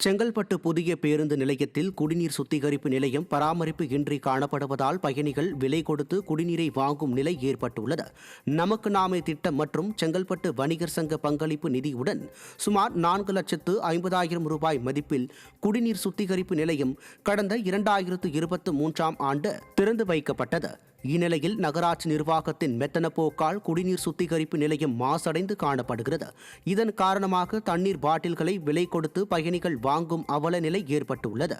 செங்கல்பட்டு புதிய பேருந்து நிலையத்தில் குடிநீர் சுத்திகரிப்பு நிலையம் பராமரிப்பு இன்றி காணப்படுவதால் பயணிகள் விலை கொடுத்து குடிநீரை வாங்கும் நிலை ஏற்பட்டுள்ளது. நமக்கு நாமே திட்டம் மற்றும் செங்கல்பட்டு வணிகர் சங்க பங்களிப்பு நிதியுடன் சுமார் 4,50,000 ரூபாய் மதிப்பில் குடிநீர் சுத்திகரிப்பு நிலையம் கடந்த 2023ஆம் ஆண்டு திறந்து வைக்கப்பட்டது. இந்நிலையில் நகராட்சி நிர்வாகத்தின் மெத்தன போக்கால் குடிநீர் சுத்திகரிப்பு நிலையம் மாசடைந்து காணப்படுகிறது. இதன் காரணமாக தண்ணீர் பாட்டில்களை விலை கொடுத்து பயணிகள் வாங்கும் அவல நிலை ஏற்பட்டுள்ளது.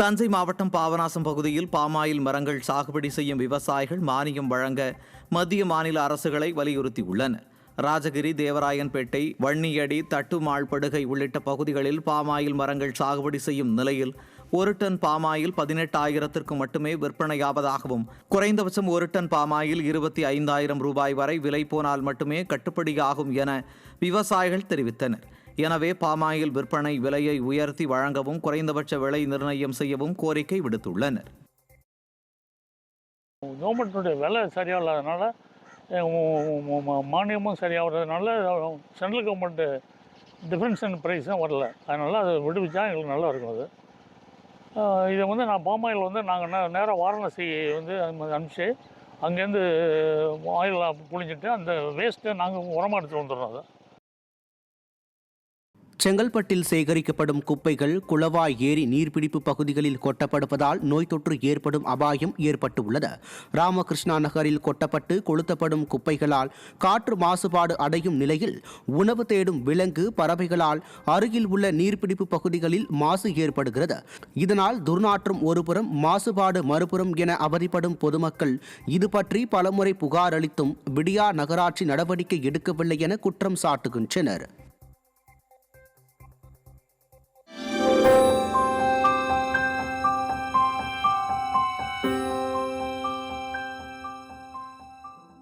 தஞ்சை மாவட்டம் பாபநாசம் பகுதியில் பாமாயில் மரங்கள் சாகுபடி செய்யும் விவசாயிகள் மானியம் வழங்க மத்திய மாநில அரசுகளை வலியுறுத்தியுள்ளனர். ராஜகிரி, தேவராயன்பேட்டை, வன்னியடி, தட்டுமாள்படுகை உள்ளிட்ட பகுதிகளில் பாமாயில் மரங்கள் சாகுபடி செய்யும் நிலையில் 1 டன் பாமாயில் 18,000ற்கு மட்டுமே விற்பனையாவதாகவும் குறைந்தபட்சம் 1 டன் பாமாயில் 25,000 ரூபாய் வரை விலை போனால் மட்டுமே கட்டுப்படியாகும் என விவசாயிகள் தெரிவித்தனர். எனவே பாமாயில் விற்பனை விலையை உயர்த்தி வழங்கவும் குறைந்தபட்ச விலை நிர்ணயம் செய்யவும் கோரிக்கை விடுத்துள்ளனர். கவர்மெண்ட்டுடைய விலை சரியாக இல்லாதனால மானியமும் சரியாகிறதுனால சென்ட்ரல் கவர்மெண்ட்டு டிஃபரன்ஸ் இன் ப்ரைஸும் வரல. அதனால் அதை விடுவிச்சா எங்களுக்கு நல்லா இருக்கும். அது இதை நான் பாமாயில் நாங்கள் நேராக வாரணாசி அனுப்பிச்சு அங்கேருந்து ஆயில் புழிஞ்சிட்டு அந்த வேஸ்ட்டை நாங்கள் உரமாக எடுத்துகிட்டு வந்துடுறோம். அதை செங்கல்பட்டில் சேகரிக்கப்படும் குப்பைகள் குளவாய் ஏரி நீர்பிடிப்பு பகுதிகளில் கொட்டப்படுவதால் நோய் தொற்று ஏற்படும் அபாயம் ஏற்பட்டுள்ளது. ராமகிருஷ்ணா நகரில் கொட்டப்பட்டு கொளுத்தப்படும் குப்பைகளால் காற்று மாசுபாடு அடையும் நிலையில் உணவு தேடும் விலங்கு, பறவைகளால் அருகில் உள்ள நீர்பிடிப்பு பகுதிகளில் மாசு ஏற்படுகிறது. இதனால் துர்நாற்றம் ஒருபுறம், மாசுபாடு மறுபுறம் என அவதிப்படும் பொதுமக்கள் இது பற்றி பலமுறை புகார் அளித்தும் விடியா நகராட்சி நடவடிக்கை எடுக்கவில்லை என குற்றம் சாட்டுகின்றனர்.